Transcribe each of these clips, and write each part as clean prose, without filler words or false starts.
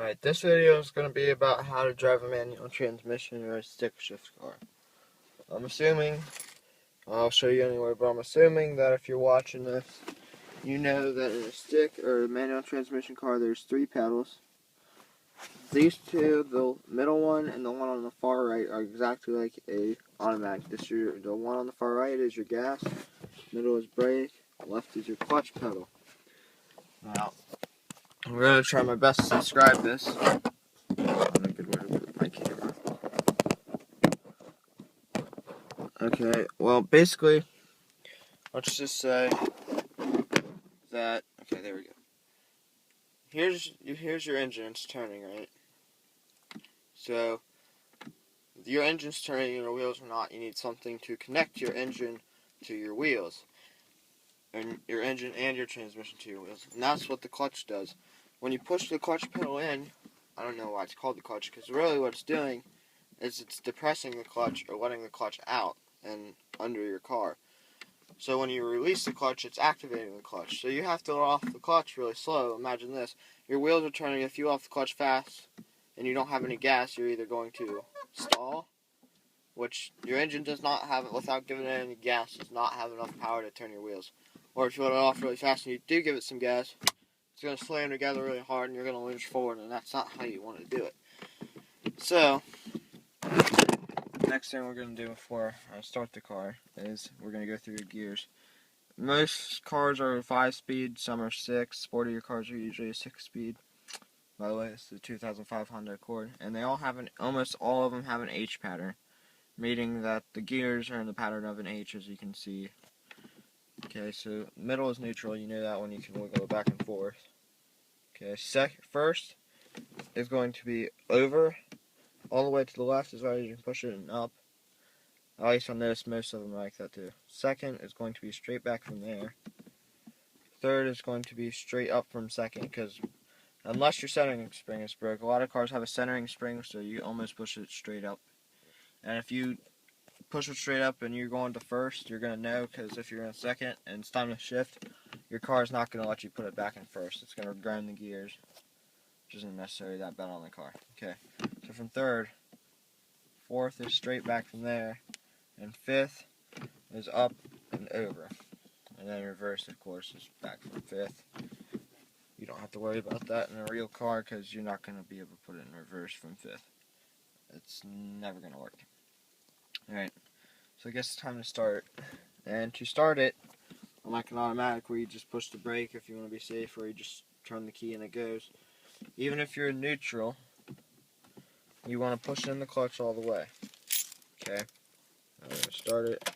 Alright, this video is going to be about how to drive a manual transmission or a stick shift car. I'm assuming, I'll show you anyway, but I'm assuming that if you're watching this, you know that in a stick or a manual transmission car there's 3 pedals. These two, the middle one and the one on the far right, are exactly like a automatic. The one on the far right is your gas, middle is brake, left is your clutch pedal. Now, I'm going to try my best to describe this. A good way to put my camera. Okay, well, basically, let's just say that, okay, there we go. Here's your engine, it's turning, right? So, if your engine's turning and your wheels are not, you need something to connect your engine to your wheels. And your engine and your transmission to your wheels. And that's what the clutch does. When you push the clutch pedal in, I don't know why it's called the clutch, because really what it's doing is it's depressing the clutch or letting the clutch out and under your car. So when you release the clutch, it's activating the clutch. So you have to let off the clutch really slow. Imagine this. Your wheels are turning. If you let off the clutch fast and you don't have any gas, you're either going to stall, which your engine does not have, without giving it any gas, does not have enough power to turn your wheels. Or if you let it off really fast and you do give it some gas, it's going to slam together really hard and you're going to lunge forward, and that's not how you want to do it. So, next thing we're going to do before I start the car is we're going to go through the gears. Most cars are 5-speed, some are 6. Sportier cars are usually a 6-speed. By the way, it's the 2005 Honda Accord, and they all have almost all of them have an H pattern, meaning that the gears are in the pattern of an H, as you can see. Okay, so middle is neutral. You know that when you can wiggle it back and forth. Okay, first is going to be over, all the way to the left as well as you can push it and up. At least I noticed most of them like that too. Second is going to be straight back from there. Third is going to be straight up from second, because unless your centering spring is broke, a lot of cars have a centering spring, so you almost push it straight up. And if you push it straight up and you're going to first, you're going to know, because if you're in second and it's time to shift, your car is not going to let you put it back in first. It's going to grind the gears, which isn't necessarily that bad on the car. Okay, so from third, fourth is straight back from there, and fifth is up and over. And then reverse, of course, is back from fifth. You don't have to worry about that in a real car, because you're not going to be able to put it in reverse from fifth. It's never going to work. Alright, so I guess it's time to start. And to start it, unlike an automatic where you just push the brake if you want to be safe, or you just turn the key and it goes. Even if you're in neutral, you want to push in the clutch all the way. Okay, I'm going to start it.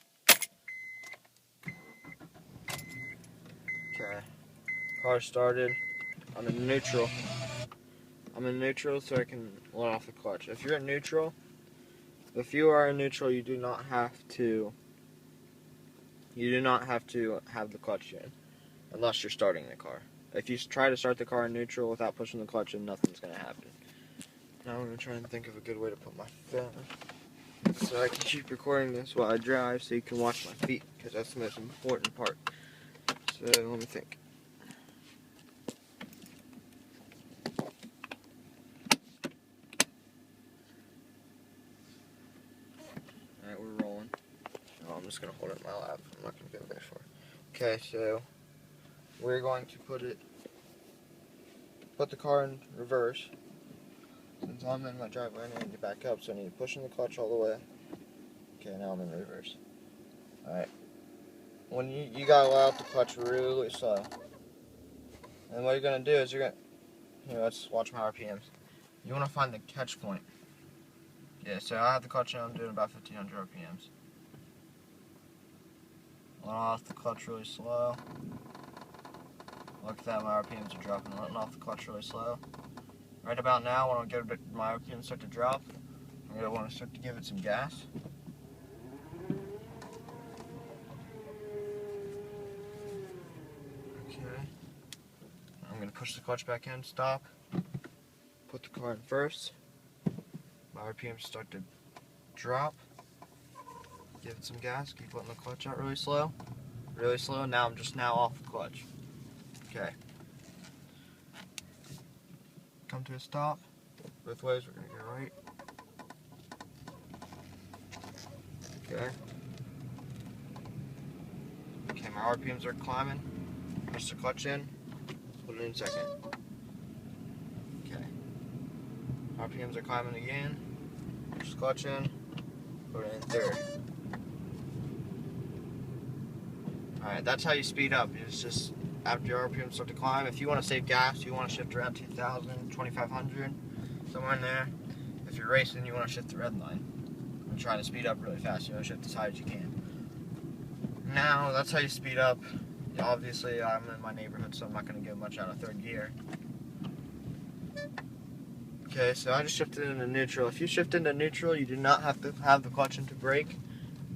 Okay, car started. I'm in neutral. I'm in neutral so I can let off the clutch. If you're in neutral, if you are in neutral, you do not have to have the clutch in, unless you're starting the car. If you try to start the car in neutral without pushing the clutch in, nothing's going to happen. Now I'm going to try and think of a good way to put my phone so I can keep recording this while I drive, so you can watch my feet, because that's the most important part. So let me think. Alright, we're rolling. Oh, I'm just going to hold it in my lap. I'm not going to go very far. Okay, so we're going to put the car in reverse. Since I'm in my driveway, I need to back up, so I need to push in the clutch all the way. Okay, now I'm in reverse. Alright. When you gotta allow the clutch really slow. And what you're gonna do is let's watch my RPMs. You wanna find the catch point. Yeah, so I have the clutch now, I'm doing about 1500 RPMs. Letting off the clutch really slow. Look at that, my RPMs are dropping. Letting off the clutch really slow. Right about now, when my RPMs start to drop, I'm gonna want to start to give it some gas. Okay. I'm gonna push the clutch back in, stop, put the car in first. My RPMs start to drop. Give it some gas, keep letting the clutch out really slow. Really slow, now I'm just off the clutch. Okay. come to a stop. Both ways, we're going to go right. Okay. Okay, my RPMs are climbing. Push the clutch in. Put it in second. Okay. RPMs are climbing again. Push the clutch in. Put it in third. Alright, that's how you speed up. It's just after your RPMs start to climb. If you want to save gas, you want to shift around 2,000, 2,500, somewhere in there. If you're racing, you want to shift the red line and try to speed up really fast. You want to shift as high as you can. Now, that's how you speed up. Obviously, I'm in my neighborhood, so I'm not going to get much out of third gear. Okay, so I just shifted into neutral. If you shift into neutral, you do not have to have the clutch into brake.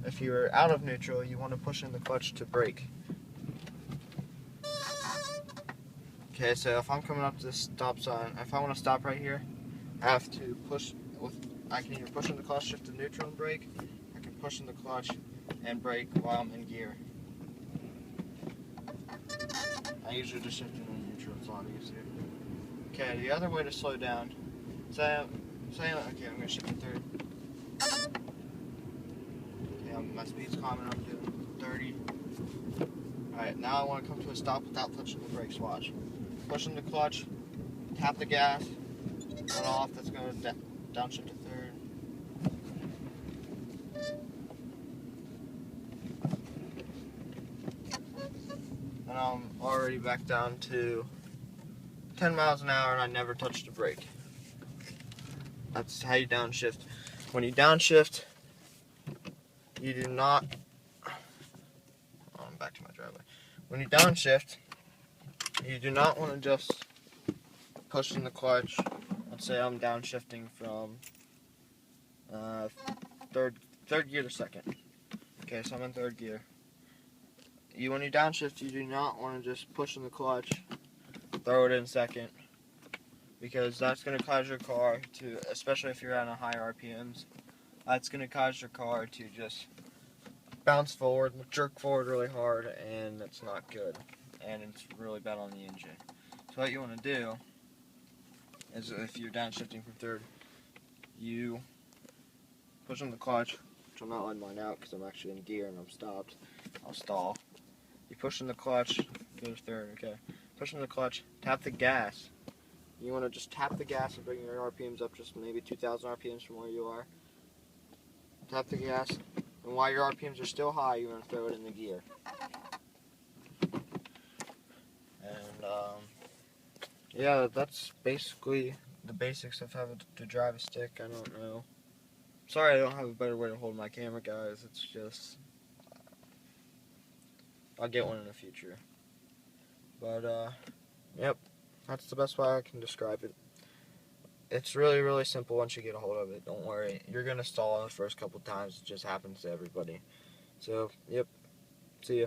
If you're out of neutral, you want to push in the clutch to brake. Okay, so if I'm coming up to this stop sign, if I want to stop right here, I have to push I can either push in the clutch, shift to neutral and brake. I can push in the clutch and brake while I'm in gear. I usually just shift into neutral, it's a lot easier. Okay, the other way to slow down, okay, I'm going to shift to third. Okay, my speed's climbing, I'm doing 30. Alright, now I want to come to a stop without touching the brakes, watch. Push in the clutch, tap the gas, on off, that's going to downshift to third. And I'm already back down to 10 miles an hour and I never touched the brake. That's how you downshift. When you downshift, you do not... Oh, I'm back to my driveway. When you downshift, you do not want to just push in the clutch. Let's say I'm downshifting from third gear to second. Okay, so I'm in third gear. When you downshift, you do not want to just push in the clutch, throw it in second, because that's going to cause your car to, especially if you're at a high RPMs, that's going to cause your car to just bounce forward, jerk forward really hard, and it's not good, and it's really bad on the engine. So what you want to do is, if you're downshifting from third, you push on the clutch, which I'm not letting mine out because I'm actually in gear and I'm stopped. I'll stall. You push in the clutch, go to third, okay. Push in the clutch, tap the gas. You want to just tap the gas and bring your RPMs up just maybe 2,000 RPMs from where you are. Tap the gas, and while your RPMs are still high, you want to throw it in the gear. And, yeah, that's basically the basics of how to drive a stick. I don't know. Sorry I don't have a better way to hold my camera, guys. It's just... I'll get one in the future. But, yep. That's the best way I can describe it. It's really, really simple once you get a hold of it. Don't worry. You're going to stall the first couple times. It just happens to everybody. So, yep. See ya.